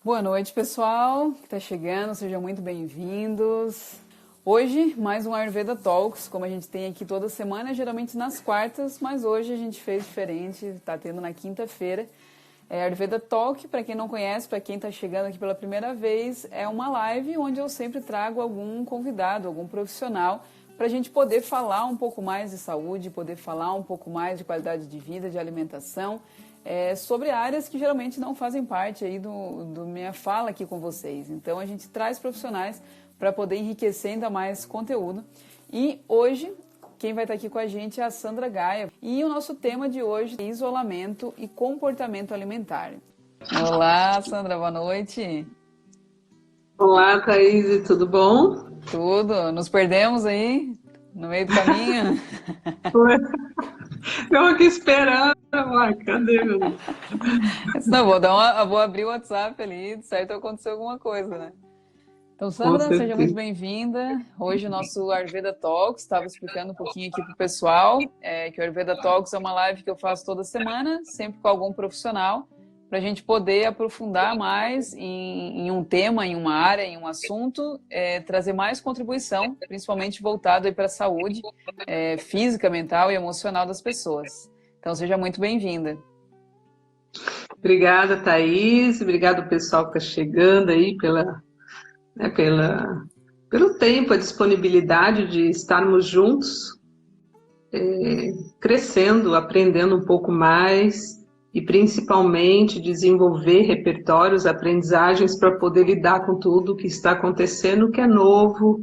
Boa noite, pessoal que está chegando, sejam muito bem-vindos. Hoje, mais um Ayurveda Talks, como a gente tem aqui toda semana, geralmente nas quartas, mas hoje a gente fez diferente, está tendo na quinta-feira. Ayurveda Talk, para quem não conhece, para quem está chegando aqui pela primeira vez, é uma live onde eu sempre trago algum convidado, algum profissional, para a gente poder falar um pouco mais de saúde, poder falar um pouco mais de qualidade de vida, de alimentação, sobre áreas que geralmente não fazem parte aí do minha fala aqui com vocês. Então a gente traz profissionais para poder enriquecer ainda mais conteúdo. E hoje, quem vai estar aqui com a gente é a Sandra Gaia. E o nosso tema de hoje é isolamento e comportamento alimentar. Olá, Sandra, boa noite. Olá, Thaís, tudo bom? Tudo. Nos perdemos aí no meio do caminho? Eu aqui esperando. Uai, cadê, meu Deus? Não, vou abrir o WhatsApp ali, certo, aconteceu alguma coisa, né? Então, Sandra, seja muito bem-vinda. Hoje o nosso Ayurveda Talks, estava explicando um pouquinho aqui para o pessoal, que o Ayurveda Talks é uma live que eu faço toda semana, sempre com algum profissional, para a gente poder aprofundar mais em um tema, em uma área, em um assunto, trazer mais contribuição, principalmente voltado para a saúde física, mental e emocional das pessoas. Então, seja muito bem-vinda. Obrigada, Thaís. Obrigado, pessoal que está chegando aí pelo tempo, a disponibilidade de estarmos juntos, crescendo, aprendendo um pouco mais e principalmente desenvolver repertórios, aprendizagens para poder lidar com tudo que está acontecendo, que é novo,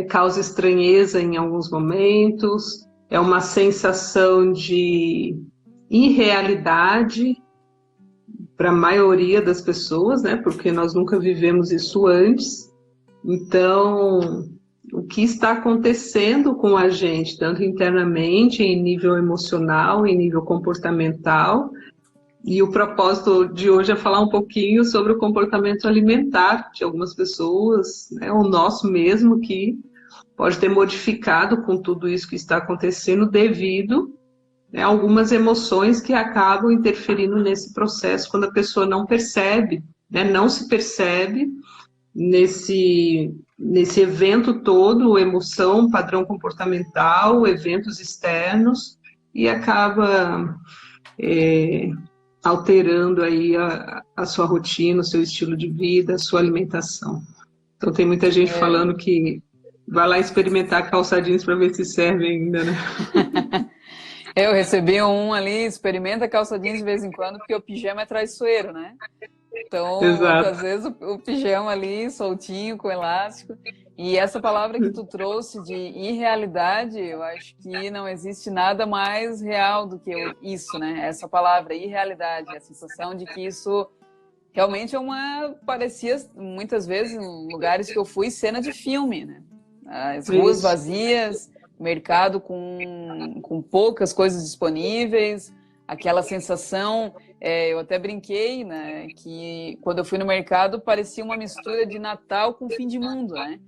causa estranheza em alguns momentos, é uma sensação de irrealidade para a maioria das pessoas, né? Porque nós nunca vivemos isso antes. Então, o que está acontecendo com a gente, tanto internamente, em nível emocional, em nível comportamental, e o propósito de hoje é falar um pouquinho sobre o comportamento alimentar de algumas pessoas, né? O nosso mesmo, que pode ter modificado com tudo isso que está acontecendo devido a algumas emoções que acabam interferindo nesse processo quando a pessoa não percebe, né? Não se percebe nesse evento todo, emoção, padrão comportamental, eventos externos, e acaba alterando aí a sua rotina, o seu estilo de vida, a sua alimentação. Então tem muita gente falando que vai lá experimentar calça jeans para ver se serve ainda, né? Eu recebi um ali, experimenta calça jeans de vez em quando, porque o pijama é traiçoeiro, né? Então, às vezes o pijama ali, soltinho, com elástico. E essa palavra que tu trouxe de irrealidade, eu acho que não existe nada mais real do que isso, né? Essa palavra, irrealidade, a sensação de que isso realmente parecia, muitas vezes, em lugares que eu fui, cena de filme, né? As ruas vazias, mercado com poucas coisas disponíveis, aquela sensação, eu até brinquei, né, que quando eu fui no mercado parecia uma mistura de Natal com fim de mundo, né?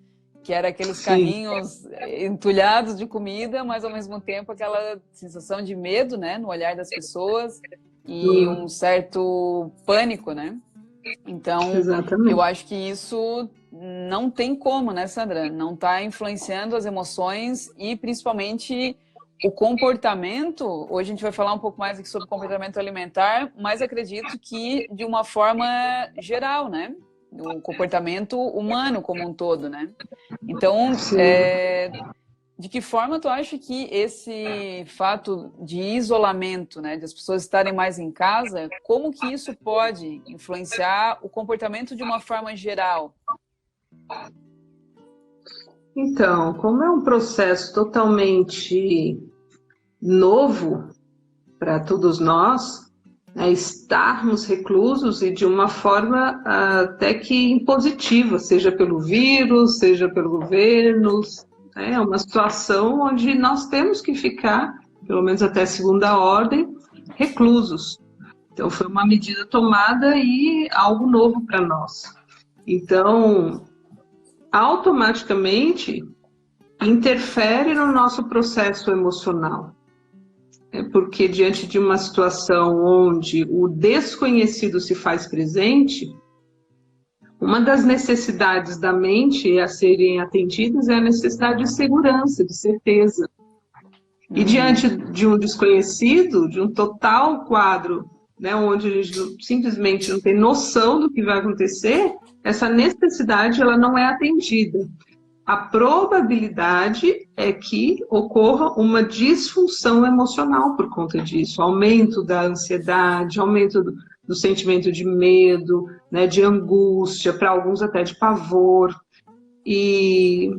Que era aqueles carrinhos entulhados de comida, mas ao mesmo tempo aquela sensação de medo, né, no olhar das pessoas e um certo pânico, né? Então, eu acho que isso não tem como, né, Sandra? Não está influenciando as emoções e principalmente o comportamento. Hoje a gente vai falar um pouco mais aqui sobre comportamento alimentar, mas acredito que de uma forma geral, né? O comportamento humano como um todo, né? Então, de que forma tu acha que esse fato de isolamento, né, de as pessoas estarem mais em casa, como que isso pode influenciar o comportamento de uma forma geral? Então, como é um processo totalmente novo para todos nós, estarmos reclusos e de uma forma até que impositiva, seja pelo vírus, seja pelo governo, é uma situação onde nós temos que ficar, pelo menos até segunda ordem, reclusos. Então, foi uma medida tomada e algo novo para nós. Então, automaticamente, interfere no nosso processo emocional. Porque diante de uma situação onde o desconhecido se faz presente, Uma das necessidades da mente a serem atendidas é a necessidade de segurança, de certeza. E diante de um desconhecido, de um total quadro, né, onde a gente simplesmente não tem noção do que vai acontecer, essa necessidade ela não é atendida. A probabilidade é que ocorra uma disfunção emocional por conta disso, aumento da ansiedade, aumento do sentimento de medo, né, de angústia, para alguns até de pavor. E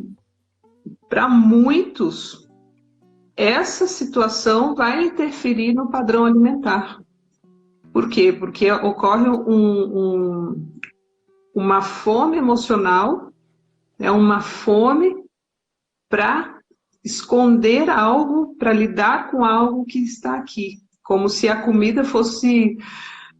para muitos, essa situação vai interferir no padrão alimentar. Por quê? Porque ocorre uma fome emocional, é uma fome para esconder algo, para lidar com algo que está aqui. Como se a comida fosse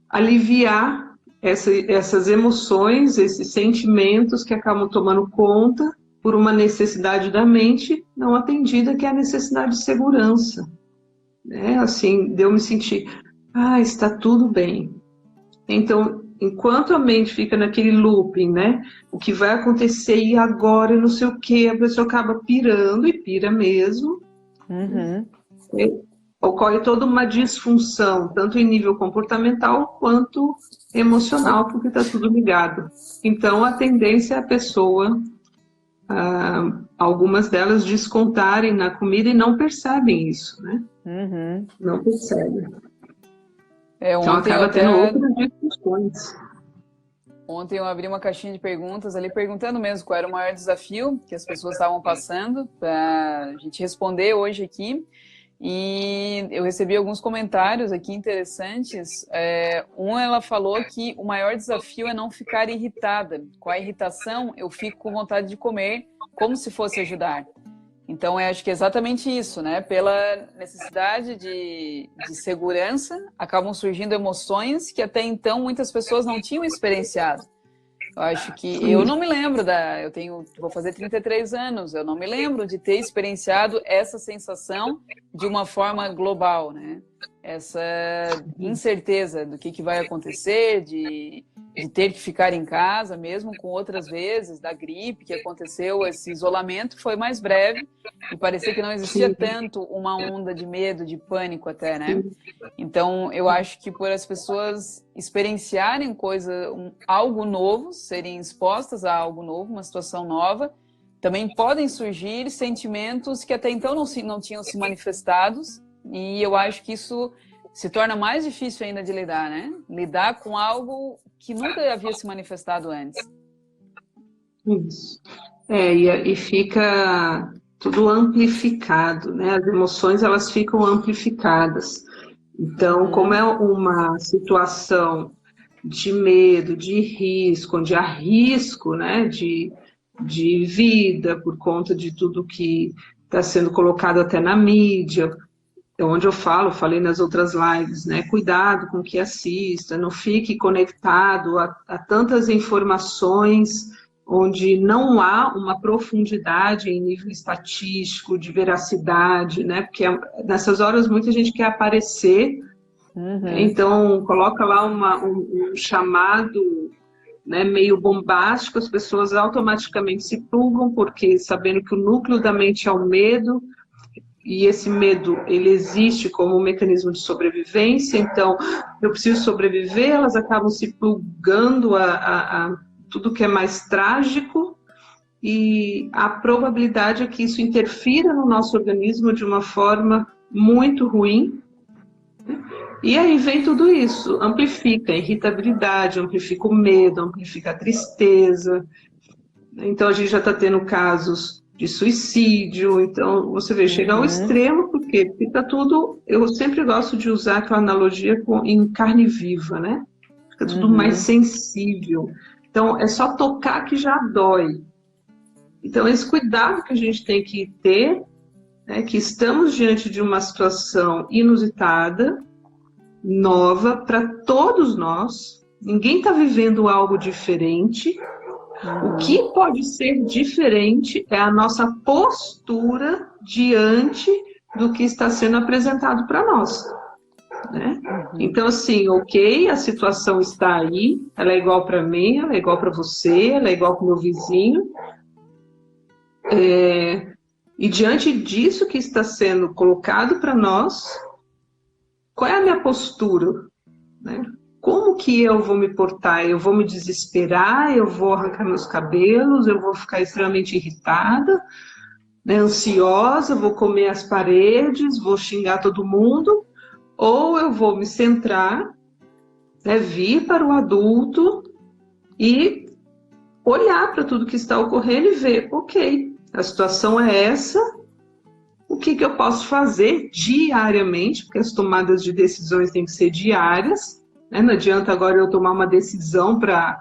aliviar essas emoções, esses sentimentos que acabam tomando conta por uma necessidade da mente não atendida, que é a necessidade de segurança. Né? Assim, de eu me sentir, está tudo bem. Então, enquanto a mente fica naquele looping, né? O que vai acontecer e agora, não sei o quê, a pessoa acaba pirando, e pira mesmo. Ocorre toda uma disfunção, tanto em nível comportamental quanto emocional, porque está tudo ligado. Então, a tendência é a pessoa, algumas delas, descontarem na comida e não percebem isso, né? Não percebem. Então acaba tendo outras discussões. Ontem eu abri uma caixinha de perguntas ali, perguntando mesmo qual era o maior desafio que as pessoas estavam passando, para a gente responder hoje aqui. E eu recebi alguns comentários aqui interessantes. Ela falou que o maior desafio é não ficar irritada. Com a irritação, eu fico com vontade de comer, como se fosse ajudar. Então, eu acho que é exatamente isso, né? Pela necessidade de segurança, acabam surgindo emoções que até então muitas pessoas não tinham experienciado. Eu acho que... Eu não me lembro vou fazer 33 anos, eu não me lembro de ter experienciado essa sensação de uma forma global, né? Essa incerteza do que vai acontecer, de ter que ficar em casa, mesmo com outras vezes, da gripe que aconteceu, esse isolamento foi mais breve e parecia que não existia tanto uma onda de medo, de pânico até, né? Então, eu acho que por as pessoas experienciarem algo novo, serem expostas a algo novo, uma situação nova, também podem surgir sentimentos que até então não tinham se manifestados, e eu acho que isso se torna mais difícil ainda de lidar, né? Lidar com algo que nunca havia se manifestado antes. Isso. E fica tudo amplificado, né? As emoções, elas ficam amplificadas. Então, como é uma situação de medo, de risco, onde há risco, né? De vida, por conta de tudo que está sendo colocado até na mídia, onde eu falei nas outras lives, né? Cuidado com o que assista, não fique conectado a tantas informações onde não há uma profundidade em nível estatístico, de veracidade, né? Porque nessas horas muita gente quer aparecer, então coloca lá um chamado, né, meio bombástico, as pessoas automaticamente se plugam, porque sabendo que o núcleo da mente é o medo, e esse medo, ele existe como um mecanismo de sobrevivência, então eu preciso sobreviver, elas acabam se plugando a tudo que é mais trágico, e a probabilidade é que isso interfira no nosso organismo de uma forma muito ruim. E aí vem tudo isso, amplifica a irritabilidade, amplifica o medo, amplifica a tristeza. Então a gente já está tendo casos de suicídio, então você vê, chega ao extremo, porque fica tudo... Eu sempre gosto de usar aquela analogia em carne viva, né? Fica tudo mais sensível. Então é só tocar que já dói. Então esse cuidado que a gente tem que ter, né, que estamos diante de uma situação inusitada, nova para todos nós, ninguém está vivendo algo diferente. O que pode ser diferente é a nossa postura diante do que está sendo apresentado para nós, né? Então, assim, ok, a situação está aí, ela é igual para mim, ela é igual para você, ela é igual para o meu vizinho. E diante disso que está sendo colocado para nós, qual é a minha postura? Né? Como que eu vou me portar? Eu vou me desesperar? Eu vou arrancar meus cabelos? Eu vou ficar extremamente irritada, né, ansiosa? Vou comer as paredes? Vou xingar todo mundo? Ou eu vou me centrar, né, vir para o adulto e olhar para tudo que está ocorrendo e ver, ok, a situação é essa, o que eu posso fazer diariamente, porque as tomadas de decisões têm que ser diárias, né? Não adianta agora eu tomar uma decisão para,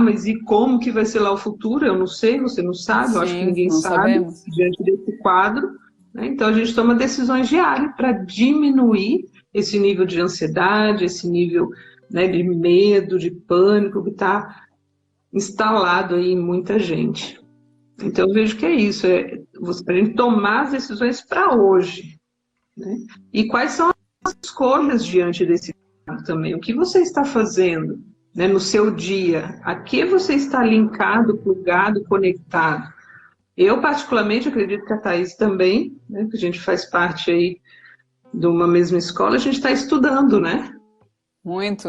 mas e como que vai ser lá o futuro? Eu não sei, você não sabe, eu acho que ninguém sabe sabemos. diante desse quadro, né? Então a gente toma decisões diárias para diminuir esse nível de ansiedade, esse nível, né, de medo, de pânico que está instalado aí em muita gente. Então eu vejo que é isso, a gente tomar as decisões para hoje, né? E quais são as escolhas diante desse quadro também? O que você está fazendo, né, no seu dia? A que você está linkado, plugado, conectado? Eu, particularmente, acredito que a Thaís também, né, que a gente faz parte aí de uma mesma escola, a gente está estudando, né? Muito.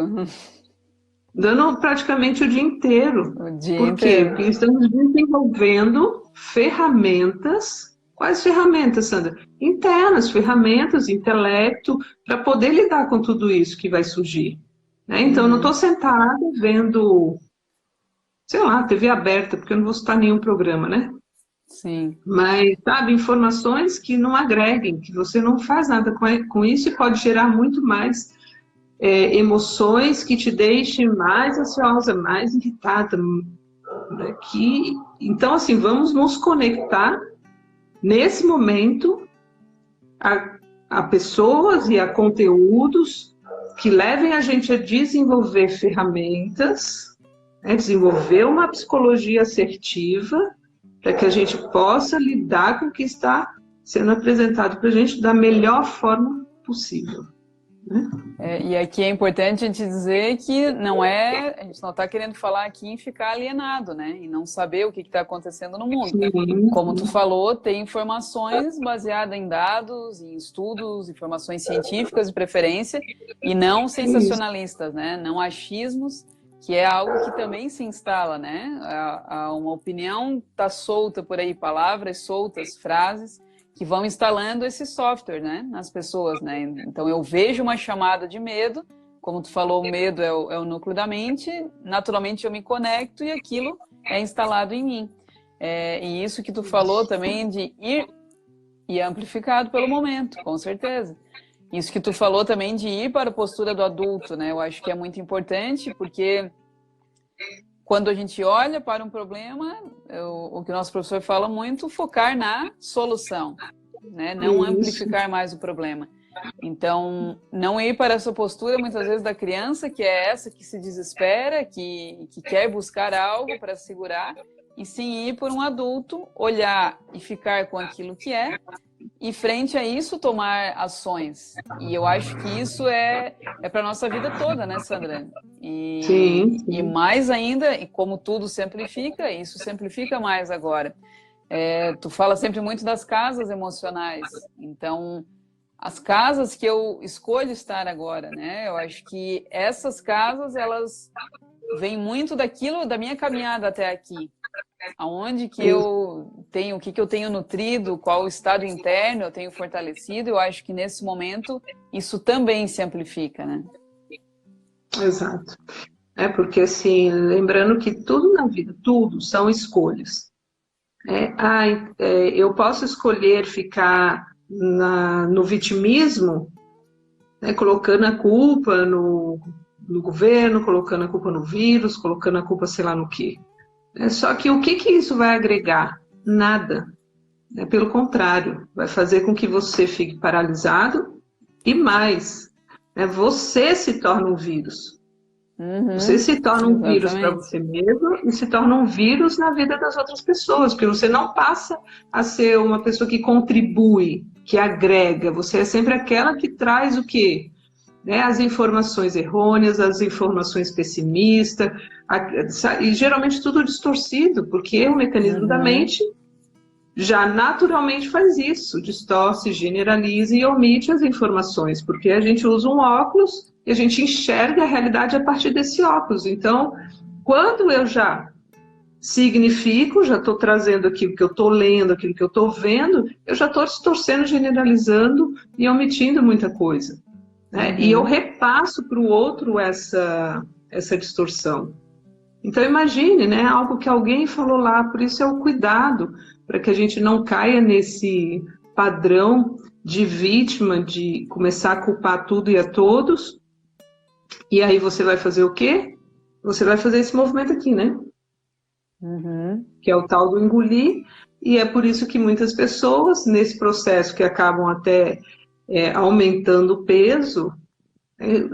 Dando praticamente o dia inteiro. O dia Por quê? inteiro. Porque estamos desenvolvendo ferramentas. Quais ferramentas, Sandra? Internas, ferramentas, intelecto, para poder lidar com tudo isso que vai surgir. Né? Então, eu não estou sentada vendo, sei lá, TV aberta, porque eu não vou citar nenhum programa, né? Sim. Mas, sabe, informações que não agreguem, que você não faz nada com isso e pode gerar muito mais emoções que te deixem mais ansiosa, mais irritada. Né? Então, assim, vamos nos conectar nesse momento a pessoas e a conteúdos que levem a gente a desenvolver ferramentas, né? Desenvolver uma psicologia assertiva, para que a gente possa lidar com o que está sendo apresentado para a gente da melhor forma possível. Né? E aqui é importante a gente dizer que a gente não está querendo falar aqui em ficar alienado, né? E não saber o que está acontecendo no mundo. Sim. Como tu falou, tem informações baseadas em dados, em estudos, informações científicas de preferência, e não sensacionalistas, né? Não achismos, que é algo que também se instala, né? Uma opinião está solta por aí, palavras soltas, frases, que vão instalando esse software, né, nas pessoas, né? Então eu vejo uma chamada de medo, como tu falou, o medo é o núcleo da mente, naturalmente eu me conecto e aquilo é instalado em mim. E isso que tu falou também de ir e é amplificado pelo momento, com certeza. Isso que tu falou também de ir para a postura do adulto, né? Eu acho que é muito importante, porque quando a gente olha para um problema, o que o nosso professor fala muito, focar na solução, né? Não amplificar mais o problema. Então, não ir para essa postura, muitas vezes, da criança, que é essa que se desespera, que quer buscar algo para segurar, e sim ir por um adulto, olhar e ficar com aquilo que é, e frente a isso tomar ações. E eu acho que isso é para a nossa vida toda, né, Sandra? Sim. E mais ainda, e como tudo simplifica, isso simplifica mais agora. Tu fala sempre muito das casas emocionais. Então, as casas que eu escolho estar agora, né? Eu acho que essas casas, elas vêm muito daquilo, da minha caminhada até aqui. Aonde que eu tenho, o que eu tenho nutrido, qual o estado interno eu tenho fortalecido, eu acho que nesse momento isso também se amplifica, né? Exato. Porque assim, lembrando que tudo na vida, tudo são escolhas. Eu posso escolher ficar no vitimismo, né, colocando a culpa no governo, colocando a culpa no vírus, colocando a culpa sei lá no quê. Só que o que isso vai agregar? Nada. Pelo contrário, vai fazer com que você fique paralisado e mais, você se torna um vírus. Você se torna um vírus para você mesmo e se torna um vírus na vida das outras pessoas, porque você não passa a ser uma pessoa que contribui, que agrega. Você é sempre aquela que traz o quê? né, as informações errôneas, as informações pessimistas, e geralmente tudo distorcido, porque o mecanismo da mente já naturalmente faz isso, distorce, generaliza e omite as informações, porque a gente usa um óculos e a gente enxerga a realidade a partir desse óculos. Então, quando eu já significo, já estou trazendo aquilo que eu estou lendo, aquilo que eu estou vendo, eu já estou distorcendo, generalizando e omitindo muita coisa, né? E eu repasso para o outro essa distorção. Então imagine, né, algo que alguém falou lá, por isso é o cuidado, para que a gente não caia nesse padrão de vítima, de começar a culpar tudo e a todos. E aí você vai fazer o quê? Você vai fazer esse movimento aqui, né? Que é o tal do engolir, e é por isso que muitas pessoas, nesse processo que acabam até aumentando o peso,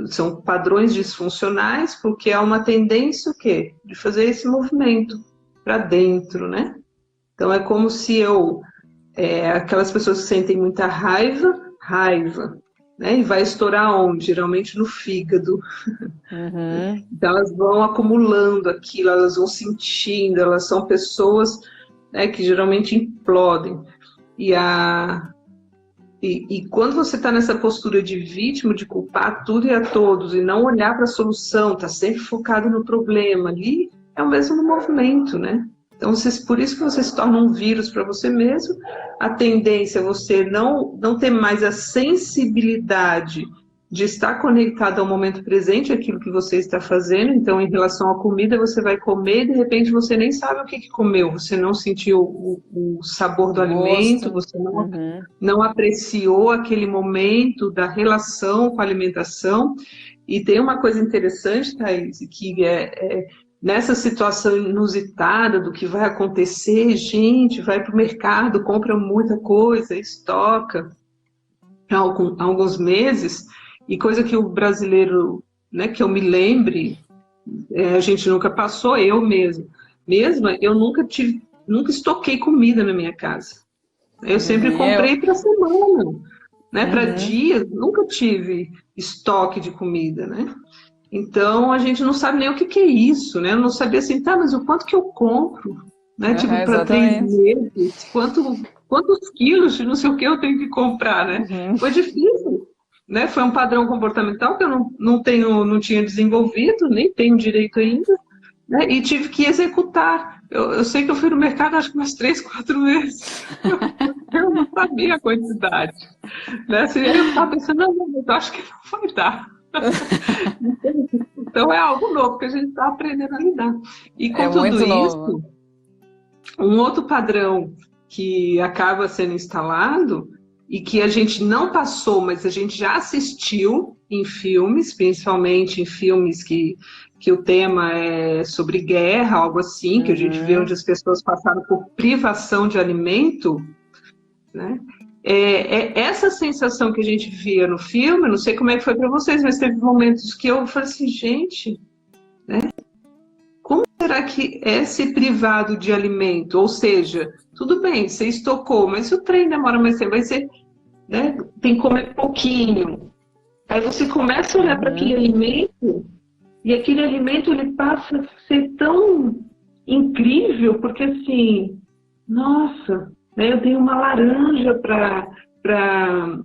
são padrões disfuncionais, porque há uma tendência o quê? De fazer esse movimento para dentro, né? Então é como se aquelas pessoas que sentem muita raiva, né? E vai estourar onde? Geralmente no fígado. Então elas vão acumulando aquilo, elas vão sentindo, elas são pessoas, né, que geralmente implodem. E quando você está nessa postura de vítima, de culpar tudo e a todos, e não olhar para a solução, está sempre focado no problema, ali é o mesmo movimento, né? Então, por isso que você se torna um vírus para você mesmo, a tendência é você não ter mais a sensibilidade de estar conectado ao momento presente, aquilo que você está fazendo. Então, em relação à comida, você vai comer e de repente você nem sabe o que comeu, você não sentiu o sabor do alimento, você não apreciou aquele momento da relação com a alimentação. E tem uma coisa interessante, Thaís, que nessa situação inusitada do que vai acontecer, gente vai para o mercado, compra muita coisa, estoca há alguns meses. E coisa que o brasileiro, né, que eu me lembre, a gente nunca passou, eu mesma, eu nunca estoquei comida na minha casa. Eu sempre comprei para semana, né, para dias, nunca tive estoque de comida, né? Então a gente não sabe nem o que é isso, né? Eu não sabia assim, tá, mas o quanto que eu compro, né? Tipo, para 3 meses, quantos quilos de não sei o que eu tenho que comprar, né? Foi difícil. Né? Foi um padrão comportamental que eu não tinha desenvolvido, nem tenho direito ainda, né? E tive que executar. Eu sei que eu fui no mercado acho que umas 3, 4 vezes. Eu não sabia a quantidade. Né? Assim, eu estava pensando, não, eu acho que não vai dar. Então é algo novo que a gente está aprendendo a lidar. E com tudo isso, um outro padrão que acaba sendo instalado e que a gente não passou, mas a gente já assistiu em filmes, principalmente em filmes que o tema é sobre guerra, algo assim, que a gente vê onde as pessoas passaram por privação de alimento, né? Essa sensação que a gente via no filme, não sei como é que foi para vocês, mas teve momentos que eu falei assim, gente, né? Como será que é ser privado de alimento? Ou seja, tudo bem, você estocou, mas se o trem demora mais tempo, vai ser, né, tem que comer pouquinho. Aí você começa a olhar para aquele alimento, e aquele alimento ele passa a ser tão incrível, porque assim, nossa, né, eu tenho uma laranja para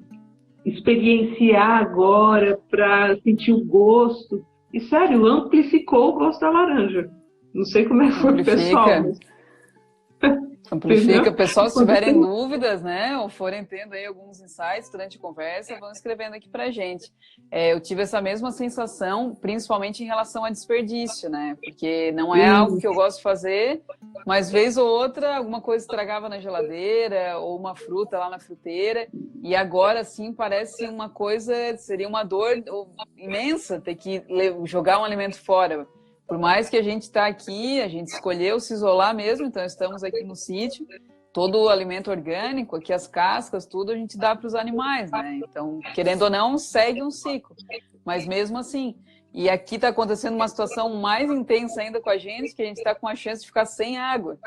experienciar agora, para sentir o gosto. E sério, amplificou o gosto da laranja. Não sei como é que foi o pessoal. Mas... Amplifica. O pessoal, se tiverem dúvidas, né, ou forem tendo aí alguns insights durante a conversa, vão escrevendo aqui pra gente. Eu tive essa mesma sensação, principalmente em relação a desperdício, né, porque não é algo que eu gosto de fazer, mas vez ou outra, alguma coisa estragava na geladeira, ou uma fruta lá na fruteira, e agora, sim, parece uma coisa, seria uma dor imensa ter que jogar um alimento fora. Por mais que a gente está aqui, a gente escolheu se isolar mesmo, então estamos aqui no sítio, todo o alimento orgânico, aqui as cascas, tudo a gente dá para os animais, né? Então, querendo ou não, segue um ciclo. Mas mesmo assim, e aqui está acontecendo uma situação mais intensa ainda com a gente, que a gente está com a chance de ficar sem água.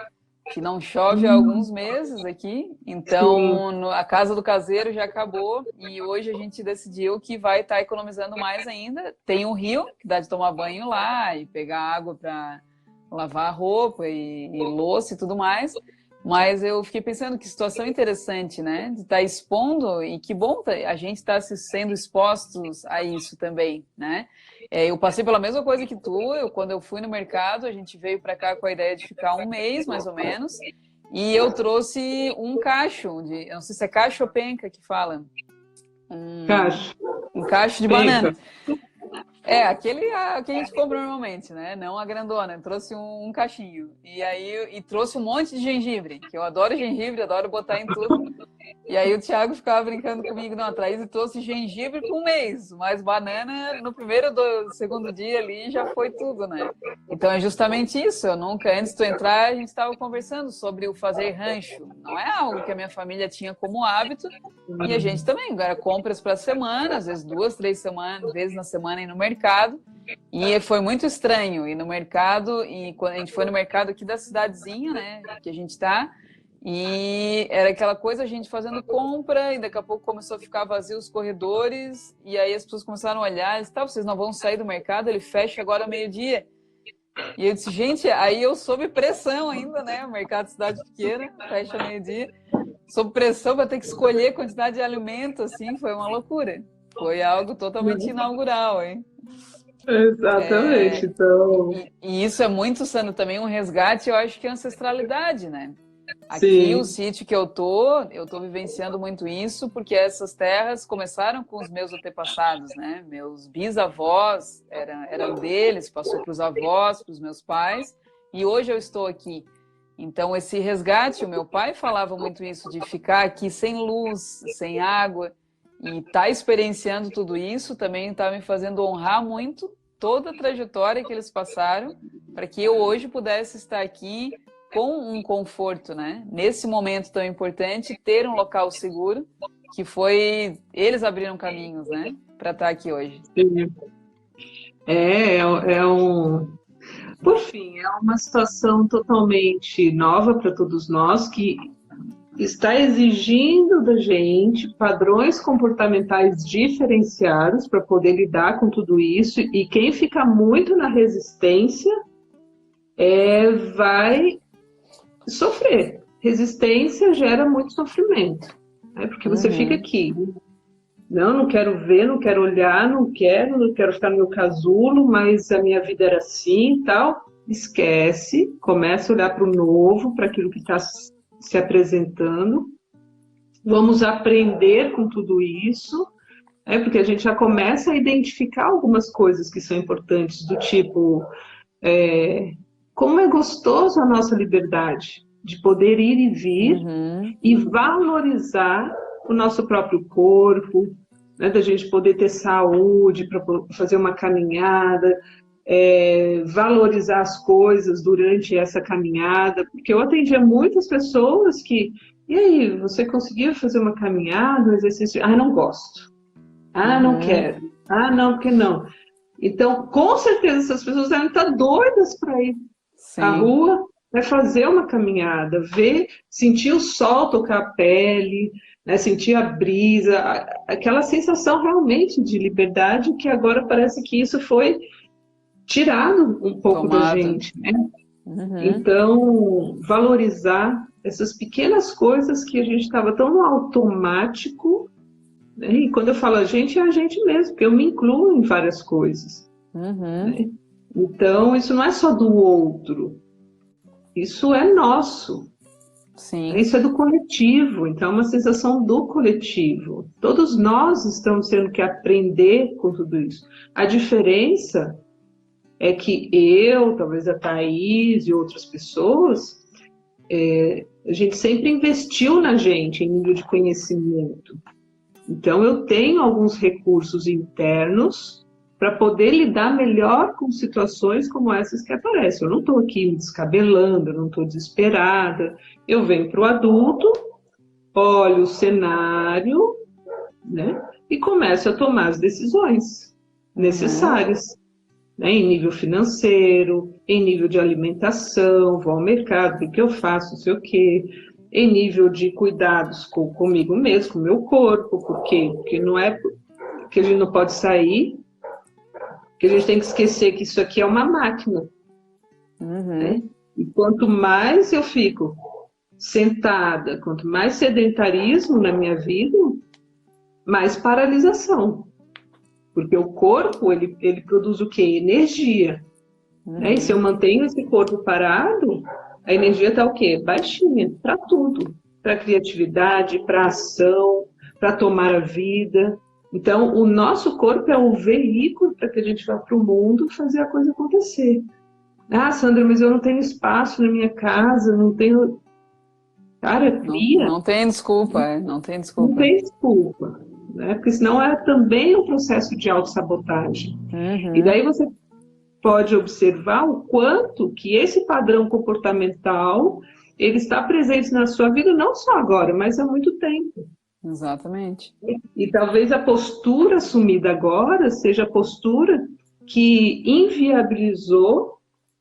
que não chove há alguns meses aqui, então a casa do caseiro já acabou e hoje a gente decidiu que vai estar economizando mais ainda. Tem um rio que dá de tomar banho lá e pegar água para lavar a roupa e louça e tudo mais. Mas eu fiquei pensando que situação interessante, né? De estar expondo e que bom a gente estar sendo expostos a isso também, né? Eu passei pela mesma coisa que tu. Quando eu fui no mercado, a gente veio para cá com a ideia de ficar um mês, mais ou menos, e eu trouxe um cacho, eu não sei se é cacho ou penca que fala. Cacho. Um cacho de banana. Aquele que a gente compra normalmente, né? Não a grandona. Eu trouxe um cachinho. E trouxe um monte de gengibre, que eu adoro gengibre, adoro botar em tudo. E aí o Thiago ficava brincando comigo, não, a Thaís trouxe gengibre por um mês, mas banana no primeiro do segundo dia ali já foi tudo, né? Então é justamente isso. Eu nunca, antes de tu entrar, a gente estava conversando sobre o fazer rancho. Não é algo que a minha família tinha como hábito. E a gente também, agora compras para semana, às vezes 2, 3 vezes na semana ir no mercado. E foi muito estranho ir no mercado, e quando a gente foi no mercado aqui da cidadezinha, né, que a gente está, e era aquela coisa, a gente fazendo compra, e daqui a pouco começou a ficar vazio os corredores, e aí as pessoas começaram a olhar, e disse, vocês não vão sair do mercado, ele fecha agora meio-dia. E eu disse, gente, aí eu sob pressão ainda, né, o mercado de cidade pequena, fecha meio-dia, sob pressão para ter que escolher quantidade de alimento, assim, foi uma loucura. Foi algo totalmente inaugural, hein? Exatamente, então... E isso é muito sendo também um resgate, eu acho que é ancestralidade, né? Aqui, Sim. o sítio que eu tô vivenciando muito isso, porque essas terras começaram com os meus antepassados, né? Meus bisavós eram deles, passou para os avós, para os meus pais, e hoje eu estou aqui. Então, esse resgate, o meu pai falava muito isso, de ficar aqui sem luz, sem água, e estar experienciando tudo isso também está me fazendo honrar muito toda a trajetória que eles passaram, para que eu hoje pudesse estar aqui com um conforto, né? Nesse momento tão importante, ter um local seguro, que foi... Eles abriram caminhos, né? Para estar aqui hoje. Sim. Por fim, é uma situação totalmente nova para todos nós, que está exigindo da gente padrões comportamentais diferenciados para poder lidar com tudo isso, e quem fica muito na resistência vai sofrer. Resistência gera muito sofrimento, né? Porque você fica aqui, não quero ver, não quero olhar, não quero ficar no meu casulo, mas a minha vida era assim e tal. Esquece, começa a olhar para o novo, para aquilo que está se apresentando. Vamos aprender com tudo isso, porque a gente já começa a identificar algumas coisas que são importantes, do tipo, como é gostoso a nossa liberdade de poder ir e vir e valorizar o nosso próprio corpo, né, da gente poder ter saúde para fazer uma caminhada, valorizar as coisas durante essa caminhada, porque eu atendia muitas pessoas que, e aí, você conseguiu fazer uma caminhada, um exercício? Ah, não gosto. Ah, não quero. Ah, não, porque não. Então, com certeza, essas pessoas devem estar doidas para ir à rua, né, fazer uma caminhada, sentir o sol tocar a pele, né, sentir a brisa, aquela sensação realmente de liberdade, que agora parece que isso foi tirado um pouco da gente, né? Então, valorizar essas pequenas coisas que a gente estava tão no automático, né? E quando eu falo a gente, é a gente mesmo, porque eu me incluo em várias coisas. Né? Então, isso não é só do outro, isso é nosso. Sim. Isso é do coletivo, então é uma sensação do coletivo. Todos nós estamos tendo que aprender com tudo isso. A diferença é que eu, talvez a Thaís e outras pessoas, a gente sempre investiu na gente em nível de conhecimento. Então, eu tenho alguns recursos internos para poder lidar melhor com situações como essas que aparecem. Eu não estou aqui me descabelando, eu não estou desesperada. Eu venho para o adulto, olho o cenário, né, e começo a tomar as decisões necessárias. né? Em nível financeiro, em nível de alimentação, vou ao mercado, o que eu faço, não sei o quê, em nível de cuidados comigo mesmo, com o meu corpo, porque não é que a gente não pode sair, que a gente tem que esquecer que isso aqui é uma máquina. Né? E quanto mais eu fico sentada, quanto mais sedentarismo na minha vida, mais paralisação. Porque o corpo, ele produz o quê? Energia. Né? E se eu mantenho esse corpo parado, a energia está o quê? Baixinha, para tudo. Para criatividade, para ação, para tomar a vida. Então, o nosso corpo é o veículo para que a gente vá para o mundo fazer a coisa acontecer. Ah, Sandra, mas eu não tenho espaço na minha casa, não tenho... Cara, cria. Não tem desculpa, não tem desculpa. Não tem desculpa, né? Porque senão é também um processo de autossabotagem. E daí você pode observar o quanto que esse padrão comportamental ele está presente na sua vida não só agora, mas há muito tempo. Exatamente. E talvez a postura assumida agora seja a postura que inviabilizou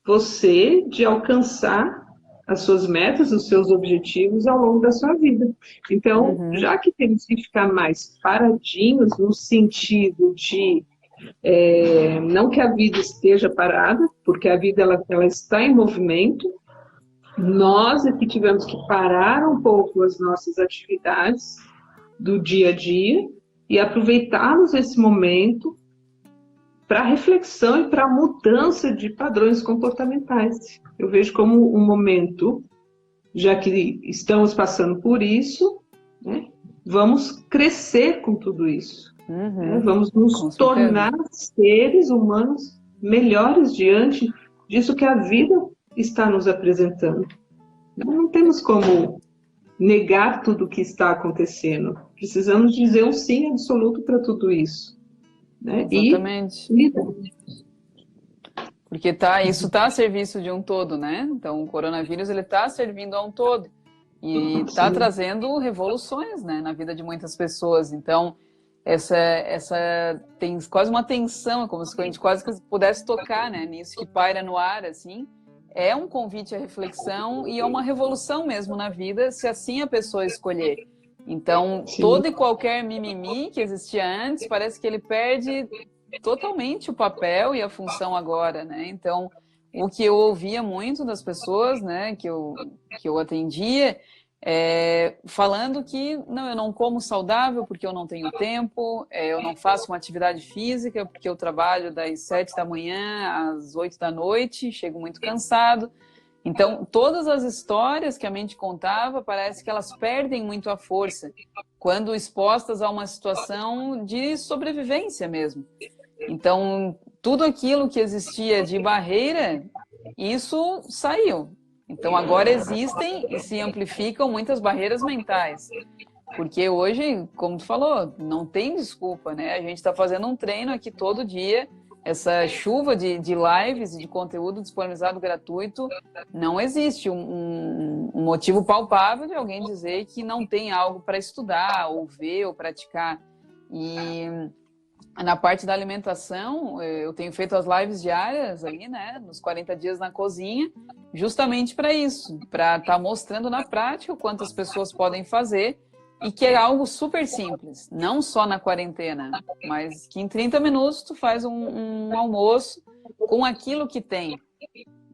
você de alcançar as suas metas, os seus objetivos ao longo da sua vida. Então, já que temos que ficar mais paradinhos no sentido de não que a vida esteja parada, porque a vida ela está em movimento, nós é que tivemos que parar um pouco as nossas atividades do dia a dia e aproveitarmos esse momento para reflexão e para mudança de padrões comportamentais. Eu vejo como um momento, já que estamos passando por isso, né, vamos crescer com tudo isso. Né, vamos nos tornar seres humanos melhores diante disso que a vida está nos apresentando. Não temos como negar tudo o que está acontecendo. Precisamos dizer um sim absoluto para tudo isso. Né? Exatamente. Porque isso está a serviço de um todo, né? Então, o coronavírus está servindo a um todo. E está trazendo revoluções, né, na vida de muitas pessoas. Então, essa tem quase uma tensão, é como se a gente quase que pudesse tocar, né, nisso que paira no ar, assim. É um convite à reflexão e é uma revolução mesmo na vida, se assim a pessoa escolher. Então, todo e qualquer mimimi que existia antes, parece que ele perde totalmente o papel e a função agora, né? Então, o que eu ouvia muito das pessoas, né, que eu atendia, falando que não, eu não como saudável porque eu não tenho tempo, eu não faço uma atividade física porque eu trabalho das 7 da manhã às 8 da noite, chego muito cansado. Então, todas as histórias que a mente contava, parece que elas perdem muito a força quando expostas a uma situação de sobrevivência mesmo. Então, tudo aquilo que existia de barreira, isso saiu. Então, agora existem e se amplificam muitas barreiras mentais. Porque hoje, como tu falou, não tem desculpa, né? A gente está fazendo um treino aqui todo dia, essa chuva de lives e de conteúdo disponibilizado gratuito, não existe um motivo palpável de alguém dizer que não tem algo para estudar, ou ver, ou praticar. E na parte da alimentação, eu tenho feito as lives diárias ali, né, nos 40 dias na cozinha, justamente para isso, para estar mostrando na prática o quanto as pessoas podem fazer e que é algo super simples, não só na quarentena, mas que em 30 minutos tu faz um almoço com aquilo que tem.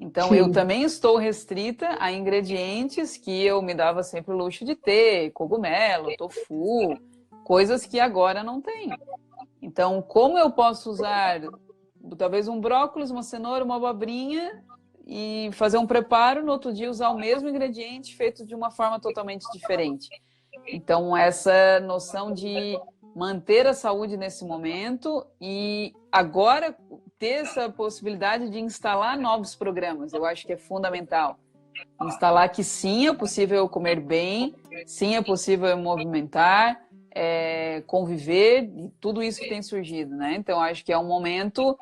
Então, eu também estou restrita a ingredientes que eu me dava sempre o luxo de ter, cogumelo, tofu, coisas que agora não tem. Então, como eu posso usar talvez um brócolis, uma cenoura, uma abobrinha e fazer um preparo, no outro dia usar o mesmo ingrediente feito de uma forma totalmente diferente? Então, essa noção de manter a saúde nesse momento e agora ter essa possibilidade de instalar novos programas, eu acho que é fundamental. Instalar que sim, é possível comer bem, sim, é possível movimentar, conviver, e tudo isso que tem surgido, né? Então, acho que é um momento,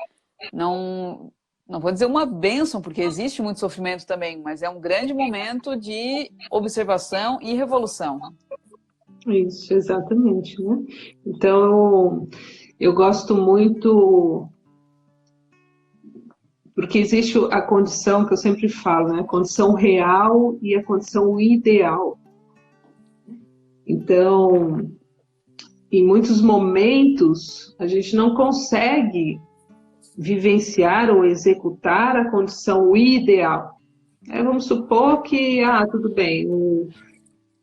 não vou dizer uma bênção, porque existe muito sofrimento também, mas é um grande momento de observação e revolução. Isso, exatamente, né? Então, eu gosto muito Porque existe a condição que eu sempre falo, né? A condição real e a condição ideal. Então, em muitos momentos, a gente não consegue vivenciar ou executar a condição ideal. Vamos supor que, tudo bem,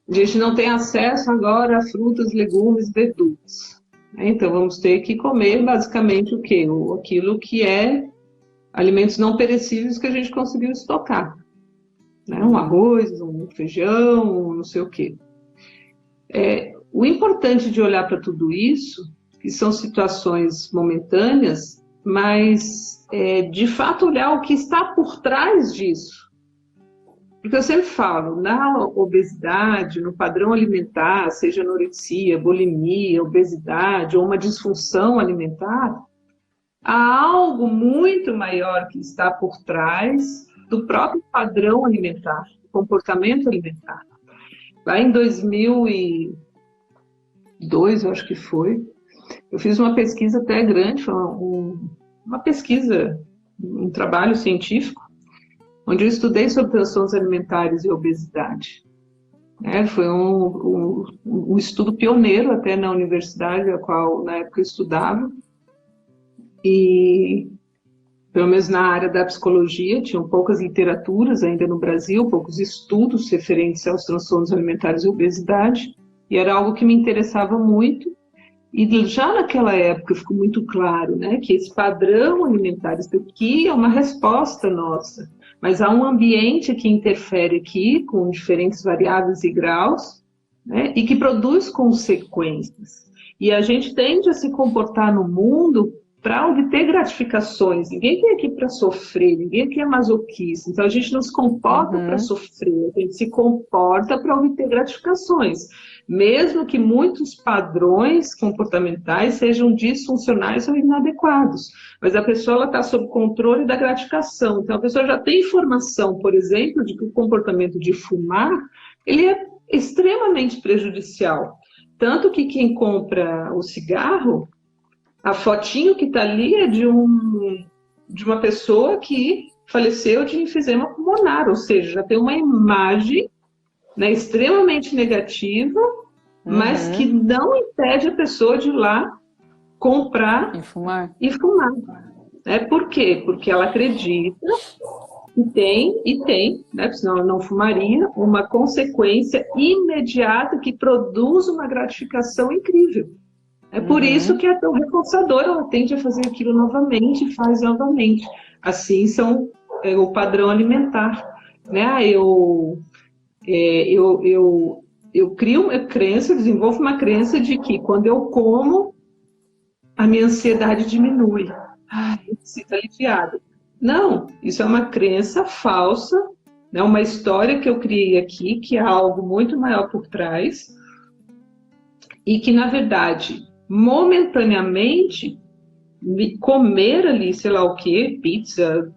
a gente não tem acesso agora a frutas, legumes, verduras. Então, vamos ter que comer basicamente o quê? Aquilo que é alimentos não perecíveis que a gente conseguiu estocar. Né? Um arroz, um feijão, não sei o quê. O importante de olhar para tudo isso, que são situações momentâneas, mas de fato olhar o que está por trás disso. Porque eu sempre falo, na obesidade, no padrão alimentar, seja anorexia, bulimia, obesidade ou uma disfunção alimentar, há algo muito maior que está por trás do próprio padrão alimentar, do comportamento alimentar. Lá em 2002, eu acho que foi, eu fiz uma pesquisa até grande, foi uma pesquisa, um trabalho científico, onde eu estudei sobre transtornos alimentares e obesidade. Foi um estudo pioneiro até na universidade, a qual na época eu estudava, e pelo menos na área da psicologia, tinham poucas literaturas ainda no Brasil, poucos estudos referentes aos transtornos alimentares e obesidade, e era algo que me interessava muito. E já naquela época ficou muito claro, né, que esse padrão alimentar, isso aqui é uma resposta nossa, mas há um ambiente que interfere aqui, com diferentes variáveis e graus, né, e que produz consequências. E a gente tende a se comportar no mundo para obter gratificações. Ninguém vem aqui para sofrer, ninguém aqui é masoquista. Então a gente não se comporta para sofrer, a gente se comporta para obter gratificações. Mesmo que muitos padrões comportamentais sejam disfuncionais ou inadequados. Mas a pessoa está sob controle da gratificação. Então a pessoa já tem informação, por exemplo, de que o comportamento de fumar ele é extremamente prejudicial. Tanto que quem compra o cigarro, a fotinho que está ali é de uma pessoa que faleceu de enfisema pulmonar, ou seja, já tem uma imagem, né, extremamente negativa, mas que não impede a pessoa de ir lá comprar e fumar. Por quê? Porque ela acredita e tem, né, senão ela não fumaria, uma consequência imediata que produz uma gratificação incrível. É por isso que é tão reforçador, ela tende a fazer aquilo novamente e faz novamente. Assim são o padrão alimentar. Né? Eu crio uma crença, desenvolvo uma crença de que quando eu como, a minha ansiedade diminui. Eu me sinto aliviado. Não, isso é uma crença falsa, né? Uma história que eu criei aqui, que há algo muito maior por trás, e que, na verdade, momentaneamente, comer ali, sei lá o que, pizza,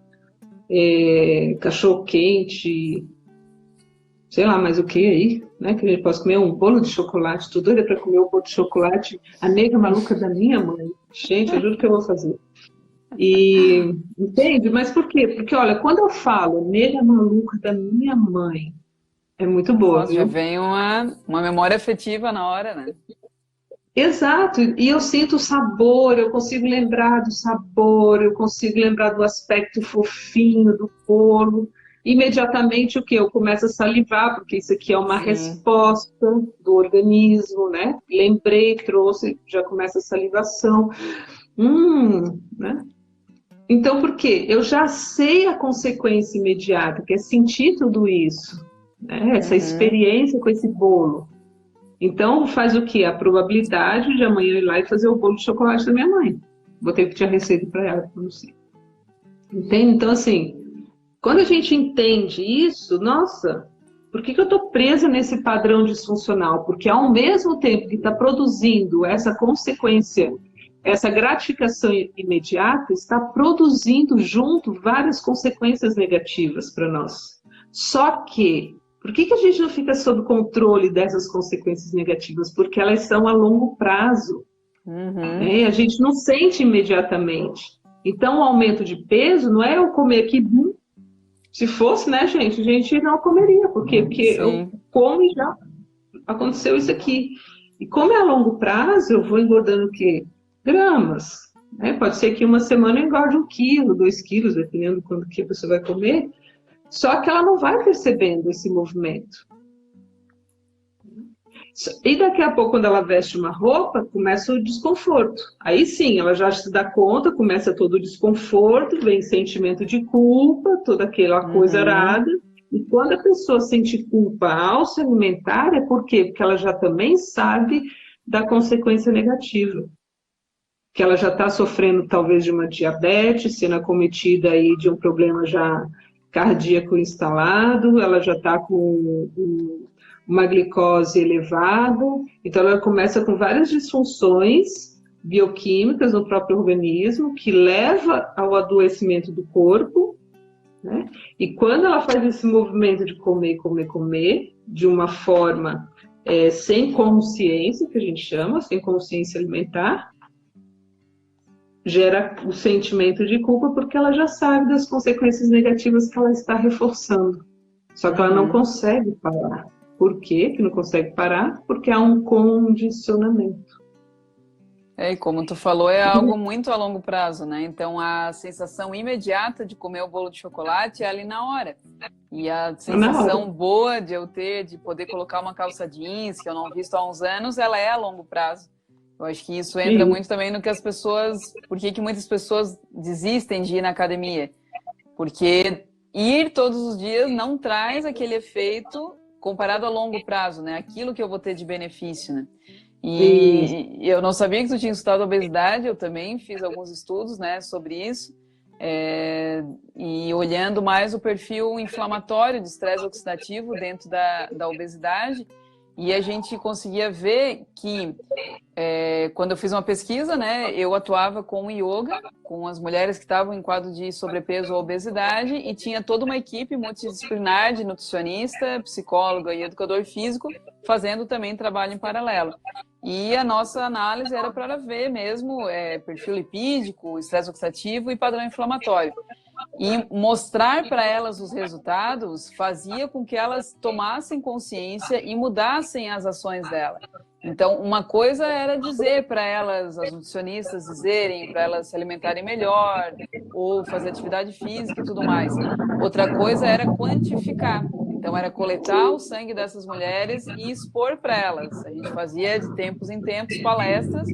cachorro-quente, sei lá mais o que aí, né? Que a gente pode comer um bolo de chocolate, tô doida para comer um bolo de chocolate, a nega maluca da minha mãe. Gente, eu juro que eu vou fazer. E, entende? Mas por quê? Porque, olha, quando eu falo nega maluca da minha mãe, é muito boa, já vem uma memória afetiva na hora, né? Exato, e eu sinto o sabor, eu consigo lembrar do sabor, eu consigo lembrar do aspecto fofinho do bolo. Imediatamente o que? Eu começo a salivar, porque isso aqui é uma resposta do organismo, né? Lembrei, trouxe, já começa a salivação. Né? Então, por quê? Eu já sei a consequência imediata, que é sentir tudo isso, né? Essa experiência com esse bolo. Então, faz o quê? A probabilidade de amanhã ir lá e fazer o bolo de chocolate da minha mãe. Vou ter que tirar receita para ela, não sei. Entende? Então, assim, quando a gente entende isso, nossa, por que eu estou presa nesse padrão disfuncional? Porque ao mesmo tempo que está produzindo essa consequência, essa gratificação imediata, está produzindo junto várias consequências negativas para nós. Só que por que a gente não fica sob controle dessas consequências negativas? Porque elas são a longo prazo. A gente não sente imediatamente. Então, o aumento de peso não é eu comer aqui, se fosse, né, gente, a gente não comeria, porque eu como e já aconteceu isso aqui. E como é a longo prazo, eu vou engordando o quê? Gramas. Né? Pode ser que uma semana eu engorde 1 quilo, 2 quilos, dependendo do quanto que a pessoa vai comer. Só que ela não vai percebendo esse movimento. E daqui a pouco, quando ela veste uma roupa, começa o desconforto. Aí sim, ela já se dá conta, começa todo o desconforto, vem sentimento de culpa, toda aquela coisa arada. E quando a pessoa sente culpa ao se alimentar, é por quê? Porque ela já também sabe da consequência negativa. Que ela já está sofrendo talvez de uma diabetes, sendo acometida aí de um problema já cardíaco instalado, ela já está com uma glicose elevada, então ela começa com várias disfunções bioquímicas no próprio organismo, que leva ao adoecimento do corpo, né? E quando ela faz esse movimento de comer, comer, comer, de uma forma sem consciência, que a gente chama, sem consciência alimentar, gera o sentimento de culpa porque ela já sabe das consequências negativas que ela está reforçando. Só que ela não consegue parar. Por quê que não consegue parar? Porque há um condicionamento. E como tu falou, é algo muito a longo prazo, né? Então, a sensação imediata de comer o bolo de chocolate é ali na hora. E a sensação boa de eu ter, de poder colocar uma calça jeans, que eu não visto há uns anos, ela é a longo prazo. Eu acho que isso entra muito também no que as pessoas... Por que muitas pessoas desistem de ir na academia? Porque ir todos os dias não traz aquele efeito comparado a longo prazo, né? Aquilo que eu vou ter de benefício, né? E eu não sabia que tu tinha estudado obesidade, eu também fiz alguns estudos, né, sobre isso. E olhando mais o perfil inflamatório de estresse oxidativo dentro da obesidade, e a gente conseguia ver que quando eu fiz uma pesquisa, né, eu atuava com yoga, com as mulheres que estavam em quadro de sobrepeso ou obesidade, e tinha toda uma equipe multidisciplinar de nutricionista, psicóloga e educador físico, fazendo também trabalho em paralelo. E a nossa análise era para ver mesmo perfil lipídico, estresse oxidativo e padrão inflamatório. E mostrar para elas os resultados fazia com que elas tomassem consciência e mudassem as ações dela. Então, uma coisa era dizer para elas, as nutricionistas dizerem para elas se alimentarem melhor, ou fazer atividade física e tudo mais. Outra coisa era quantificar. Então, era coletar o sangue dessas mulheres e expor para elas. A gente fazia de tempos em tempos palestras,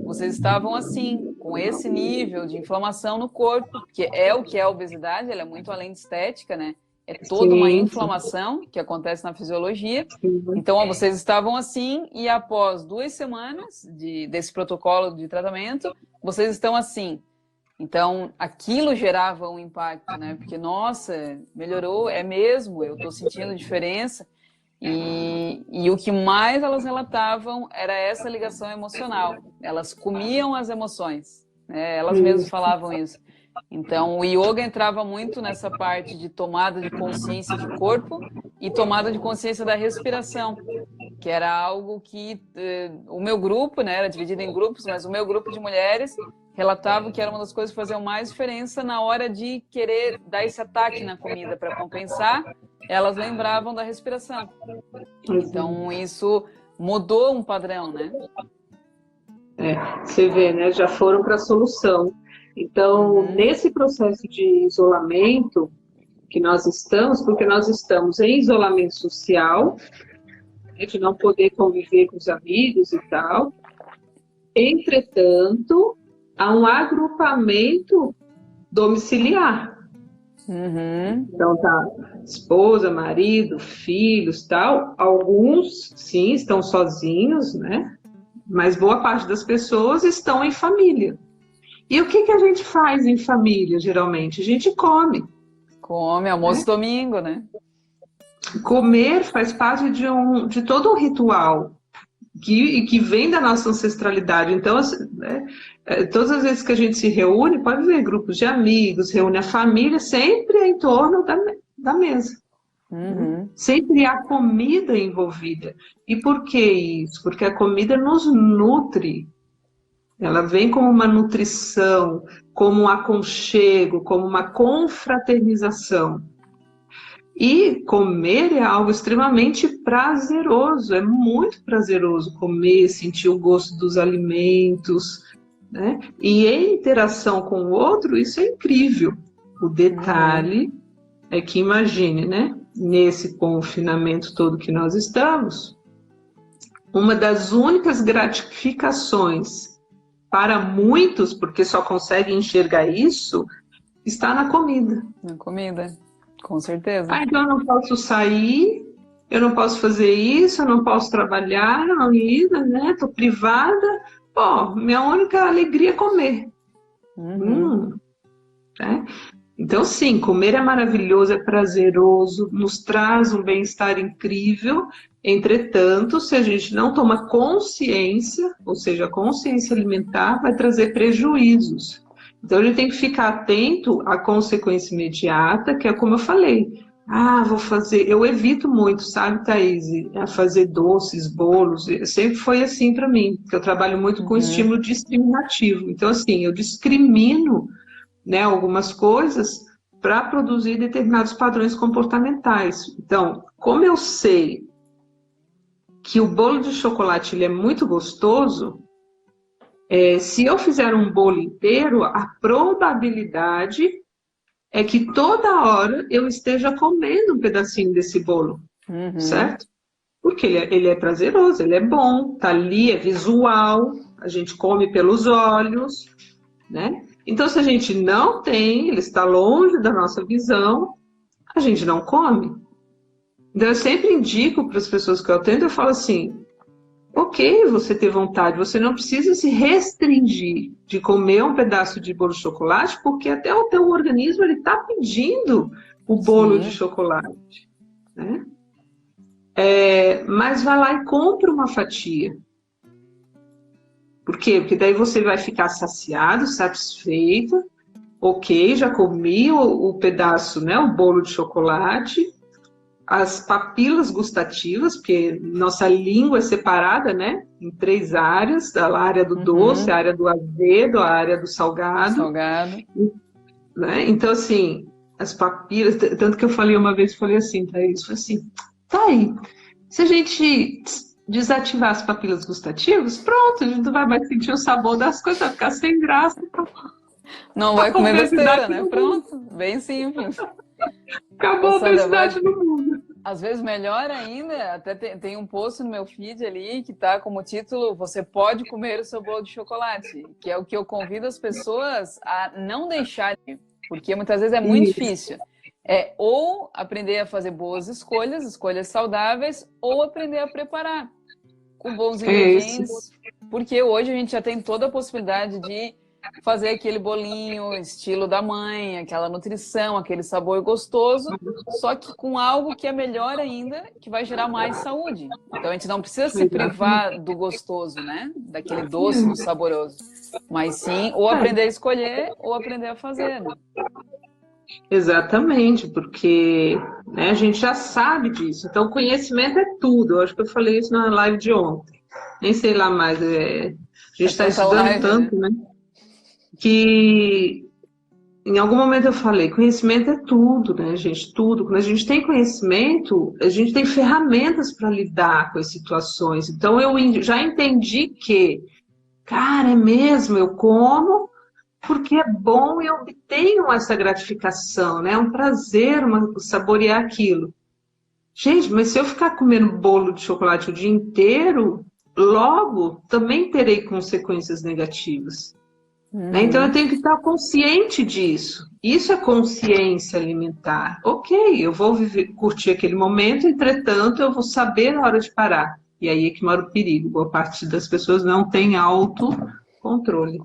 vocês estavam assim, com esse nível de inflamação no corpo, que é o que é a obesidade, ela é muito além de estética, né? É toda uma inflamação que acontece na fisiologia. Então, vocês estavam assim e após 2 semanas desse protocolo de tratamento, vocês estão assim. Então, aquilo gerava um impacto, né? Porque, nossa, melhorou, é mesmo, eu estou sentindo diferença. E o que mais elas relatavam era essa ligação emocional. Elas comiam as emoções, né? Elas mesmas falavam isso. Então, o yoga entrava muito nessa parte de tomada de consciência de corpo e tomada de consciência da respiração, que era algo que o meu grupo, né, era dividido em grupos, mas o meu grupo de mulheres relatava que era uma das coisas que faziam mais diferença na hora de querer dar esse ataque na comida para compensar, elas lembravam da respiração. Então, isso mudou um padrão, né? Você vê, né? Já foram para a solução. Então, nesse processo de isolamento que nós estamos, porque nós estamos em isolamento social, de não poder conviver com os amigos e tal, entretanto, há um agrupamento domiciliar. Então, tá esposa, marido, filhos, tal. Alguns, sim, estão sozinhos, né? Mas boa parte das pessoas estão em família. E o que a gente faz em família, geralmente? A gente come. Come, almoço domingo, né? Comer faz parte de todo um ritual que vem da nossa ancestralidade. Então, todas as vezes que a gente se reúne, pode ver grupos de amigos, reúne a família, sempre em torno da mesa. Sempre há comida envolvida. E por que isso? Porque a comida nos nutre. Ela vem como uma nutrição, como um aconchego, como uma confraternização. E comer é algo extremamente prazeroso, é muito prazeroso comer, sentir o gosto dos alimentos, né? E em interação com o outro, isso é incrível. O detalhe é que imagine, né? Nesse confinamento todo que nós estamos, uma das únicas gratificações para muitos, porque só conseguem enxergar isso, está na comida. Na comida, com certeza. Ah, então eu não posso sair, eu não posso fazer isso, eu não posso trabalhar, né? Estou privada. Pô, minha única alegria é comer. Né? Então, sim, comer é maravilhoso, é prazeroso, nos traz um bem-estar incrível. Entretanto, se a gente não toma consciência, ou seja, a consciência alimentar vai trazer prejuízos. Então, a gente tem que ficar atento à consequência imediata, que é como eu falei. Ah, vou fazer. Eu evito muito, sabe, Thaís, a fazer doces, bolos. Sempre foi assim para mim, porque eu trabalho muito com estímulo discriminativo. Então, assim, eu discrimino, né, algumas coisas para produzir determinados padrões comportamentais. Então, como eu sei que o bolo de chocolate ele é muito gostoso, se eu fizer um bolo inteiro, a probabilidade é que toda hora eu esteja comendo um pedacinho desse bolo, certo? Porque ele é prazeroso, ele é bom, tá ali, é visual, a gente come pelos olhos, né? Então, se a gente não tem, ele está longe da nossa visão, a gente não come. Então, eu sempre indico para as pessoas que eu atendo, eu falo assim, ok, você ter vontade, você não precisa se restringir de comer um pedaço de bolo de chocolate, porque até o teu organismo está pedindo o bolo de chocolate, né? Mas vai lá e compra uma fatia. Por quê? Porque daí você vai ficar saciado, satisfeito. Ok, já comi o pedaço, né, o bolo de chocolate, as papilas gustativas, porque nossa língua é separada, né, em 3 áreas, a área do doce, a área do azedo, a área do salgado. Né? Então, assim, as papilas, tanto que eu falei uma vez, falei assim, Thaís, tá aí, se a gente desativar as papilas gustativas, pronto, a gente não vai mais sentir o sabor das coisas, vai ficar sem graça. Não vai comer besteira, né? Pronto, bem simples. Acabou a obesidade no mundo. Às vezes, melhor ainda, até tem um post no meu feed ali que tá como título "Você pode comer o seu bolo de chocolate", que é o que eu convido as pessoas a não deixarem, porque muitas vezes é muito difícil. É ou aprender a fazer boas escolhas saudáveis, ou aprender a preparar com bons ingredientes, porque hoje a gente já tem toda a possibilidade de fazer aquele bolinho estilo da mãe, aquela nutrição, aquele sabor gostoso, só que com algo que é melhor ainda, que vai gerar mais saúde. Então a gente não precisa se privar do gostoso, né? Daquele doce, do saboroso. Mas sim, ou aprender a escolher, ou aprender a fazer, né? Exatamente, porque, né, a gente já sabe disso. Então, conhecimento é tudo. Eu acho que eu falei isso na live de ontem. Nem sei lá mais. A gente está estudando tanto, né? Que em algum momento eu falei, conhecimento é tudo, né, gente? Tudo. Quando a gente tem conhecimento, a gente tem ferramentas para lidar com as situações. Então, eu já entendi que, cara, é mesmo, eu como porque é bom e eu obtenho essa gratificação, né? É um prazer saborear aquilo. Gente, mas se eu ficar comendo bolo de chocolate o dia inteiro, logo também terei consequências negativas. Né? Então eu tenho que estar consciente disso. Isso é consciência alimentar. Ok, eu vou curtir aquele momento, entretanto eu vou saber na hora de parar. E aí é que mora o perigo. Boa parte das pessoas não tem autocontrole.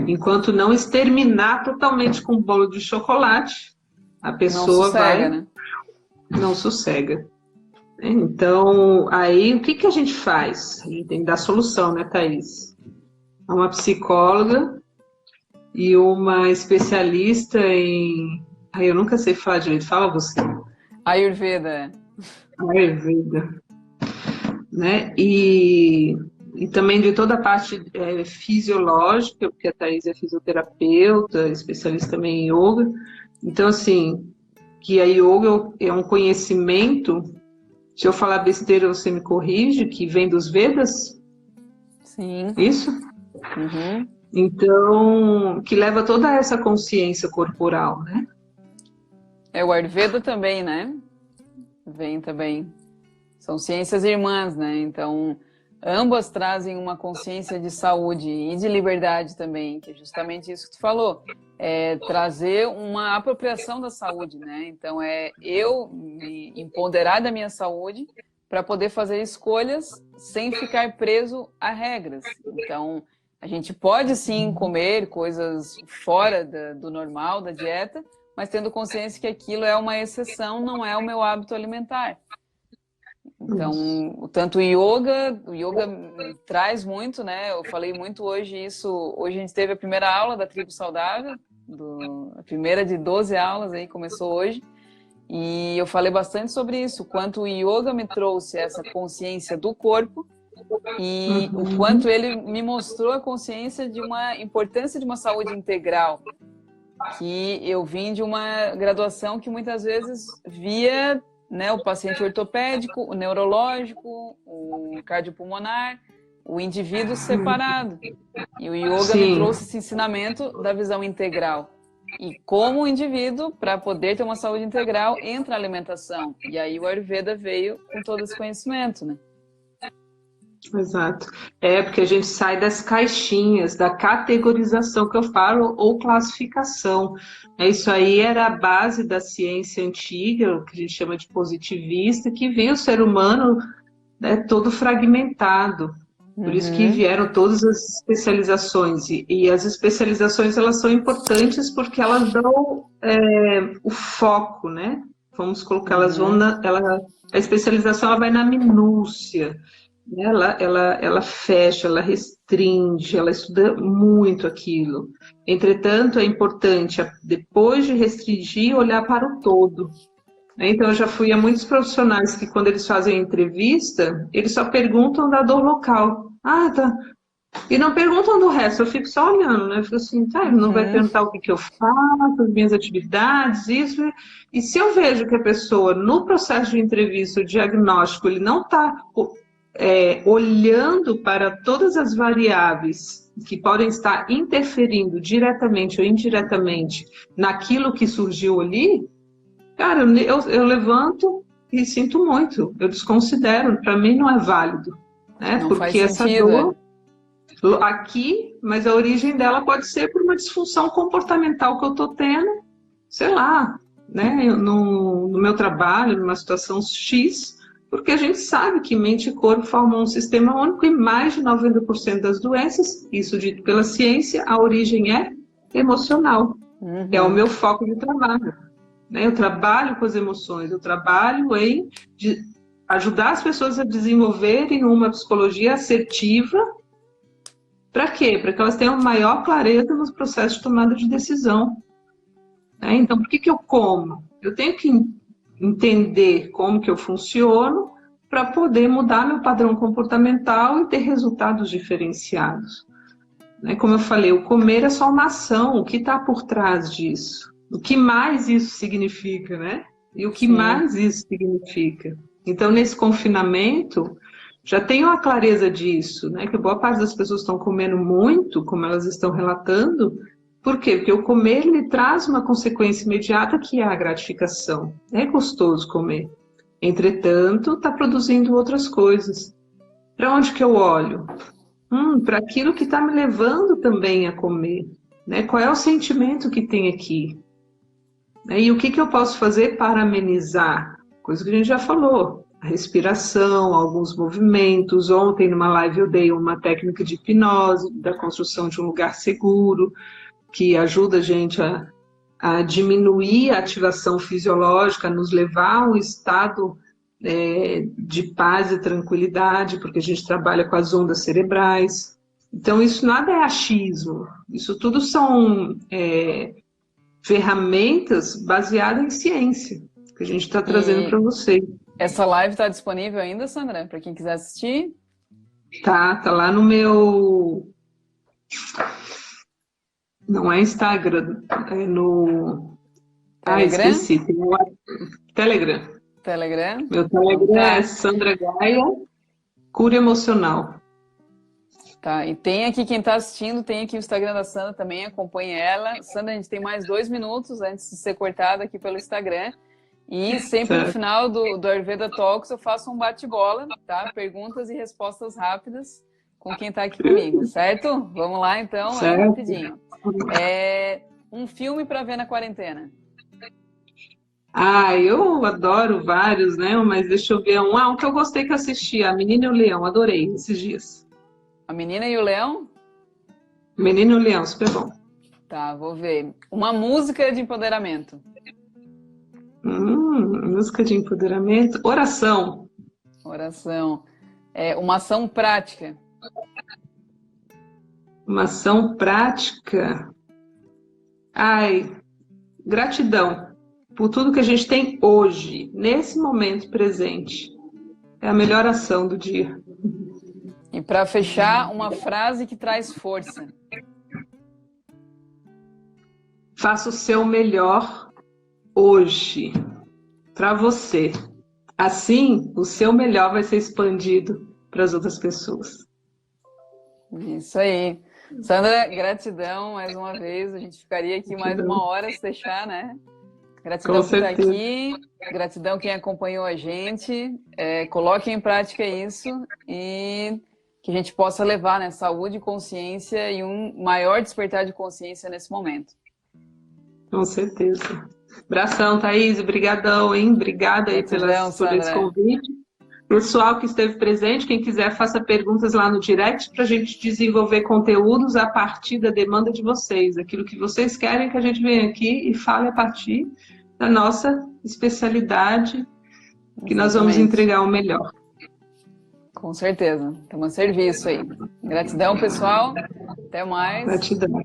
Enquanto não exterminar totalmente com o bolo de chocolate, a pessoa não sossega. Então, aí o que a gente faz? A gente tem que dar solução, né, Thaís? Uma psicóloga e uma especialista em... eu nunca sei falar direito, fala você. Ayurveda. Né? E e também de toda a parte fisiológica, porque a Thaís é fisioterapeuta, especialista também em yoga. Então, assim, que a yoga é um conhecimento, se eu falar besteira você me corrige, que vem dos Vedas? Sim. Isso? Uhum. Então, que leva toda essa consciência corporal, né? O Ayurveda também, né? Vem também. São ciências irmãs, né? Então, ambas trazem uma consciência de saúde e de liberdade também, que é justamente isso que tu falou. É trazer uma apropriação da saúde, né? Então, é eu me empoderar da minha saúde para poder fazer escolhas sem ficar preso a regras. Então, a gente pode sim comer coisas fora do normal, da dieta, mas tendo consciência que aquilo é uma exceção, não é o meu hábito alimentar. Então, tanto o yoga traz muito, né? Eu falei muito hoje isso. Hoje a gente teve a primeira aula da Tribo Saudável, a primeira de 12 aulas aí, começou hoje. E eu falei bastante sobre isso, o quanto o yoga me trouxe essa consciência do corpo e o quanto ele me mostrou a consciência de uma importância de uma saúde integral. Que eu vim de uma graduação que muitas vezes via, né, o paciente ortopédico, o neurológico, o cardiopulmonar, o indivíduo separado. E o yoga me trouxe esse ensinamento da visão integral. E como o indivíduo, para poder ter uma saúde integral, entra a alimentação. E aí o Ayurveda veio com todo esse conhecimento, né? Exato. Porque a gente sai das caixinhas, da categorização que eu falo, ou classificação. Isso aí era a base da ciência antiga, o que a gente chama de positivista, que vê o ser humano, né, todo fragmentado. Por isso que vieram todas as especializações. E as especializações, elas são importantes porque elas dão o foco, né? Vamos colocar, elas vão a especialização ela vai na minúcia. Ela fecha, ela restringe, ela estuda muito aquilo. Entretanto, é importante, depois de restringir, olhar para o todo. Então, eu já fui a muitos profissionais que, quando eles fazem a entrevista, eles só perguntam da dor local. Ah, tá. E não perguntam do resto, eu fico só olhando, né? Eu fico assim, tá, ele não vai perguntar o que eu faço, as minhas atividades, isso. E se eu vejo que a pessoa, no processo de entrevista, o diagnóstico, ele não está olhando para todas as variáveis que podem estar interferindo diretamente ou indiretamente naquilo que surgiu ali, cara, eu levanto e sinto muito, eu desconsidero, para mim não é válido, né? Não porque faz sentido, essa dor aqui, mas a origem dela pode ser por uma disfunção comportamental que eu estou tendo, sei lá, né? No meu trabalho, numa situação X, porque a gente sabe que mente e corpo formam um sistema único e mais de 90% das doenças, isso dito pela ciência, a origem é emocional. É o meu foco de trabalho. Né? Eu trabalho com as emoções, eu trabalho em ajudar as pessoas a desenvolverem uma psicologia assertiva. Para quê? Para que elas tenham maior clareza nos processos de tomada de decisão. Né? Então, por que eu como? Eu tenho que entender como que eu funciono para poder mudar meu padrão comportamental e ter resultados diferenciados. Né? Como eu falei, o comer é só uma ação, o que está por trás disso? O que mais isso significa, né? E o que mais isso significa? Então, nesse confinamento, já tenho a clareza disso, né? Que boa parte das pessoas estão comendo muito, como elas estão relatando. Por quê? Porque o comer lhe traz uma consequência imediata que é a gratificação. É gostoso comer. Entretanto, está produzindo outras coisas. Para onde que eu olho? Para aquilo que está me levando também a comer. Né? Qual é o sentimento que tem aqui? E o que eu posso fazer para amenizar? Coisa que a gente já falou. A respiração, alguns movimentos. Ontem, numa live, eu dei uma técnica de hipnose, da construção de um lugar seguro, que ajuda a gente a diminuir a ativação fisiológica, a nos levar a um estado de paz e tranquilidade, porque a gente trabalha com as ondas cerebrais. Então, isso nada é achismo. Isso tudo são ferramentas baseadas em ciência, que a gente está trazendo para vocês. Essa live está disponível ainda, Sandra, para quem quiser assistir? Tá lá no meu... Não é Instagram, é no... Telegram? Esqueci. Tem o Telegram. Telegram? Meu Então Telegram tá. é Sandra Gaia, Cura Emocional. Tá, e tem aqui quem está assistindo, tem aqui o Instagram da Sandra também, acompanhe ela. Sandra, a gente tem mais 2 minutos antes de ser cortada aqui pelo Instagram. E sempre no Certo. final do Ayurveda Talks eu faço um bate-bola, tá? Perguntas e respostas rápidas com quem está aqui comigo, certo? Vamos lá então, Certo. rapidinho. Um filme para ver na quarentena. Eu adoro vários, né? Mas deixa eu ver um que eu gostei que eu assisti, A Menina e o Leão, adorei esses dias. A Menina e o Leão? Menino e o Leão, super bom. Tá, vou ver. Uma música de empoderamento. Música de empoderamento. Oração. Oração. Uma ação prática. Uma ação prática. Gratidão por tudo que a gente tem hoje, nesse momento presente. É a melhor ação do dia. E para fechar, uma frase que traz força. Faça o seu melhor hoje para você. Assim, o seu melhor vai ser expandido para as outras pessoas. Isso aí. Sandra, gratidão mais uma vez. A gente ficaria aqui mais uma hora se deixar, né? Gratidão por estar aqui. Gratidão quem acompanhou a gente. Coloque em prática isso e que a gente possa levar, né, saúde, consciência e um maior despertar de consciência nesse momento. Com certeza. Abração, Thaís. Obrigadão, hein? Obrigada aí por esse convite. Pessoal que esteve presente, quem quiser, faça perguntas lá no direct para a gente desenvolver conteúdos a partir da demanda de vocês. Aquilo que vocês querem que a gente venha aqui e fale a partir da nossa especialidade, que nós vamos entregar o melhor. Com certeza. Estamos a serviço aí. Gratidão, pessoal. Até mais. Gratidão.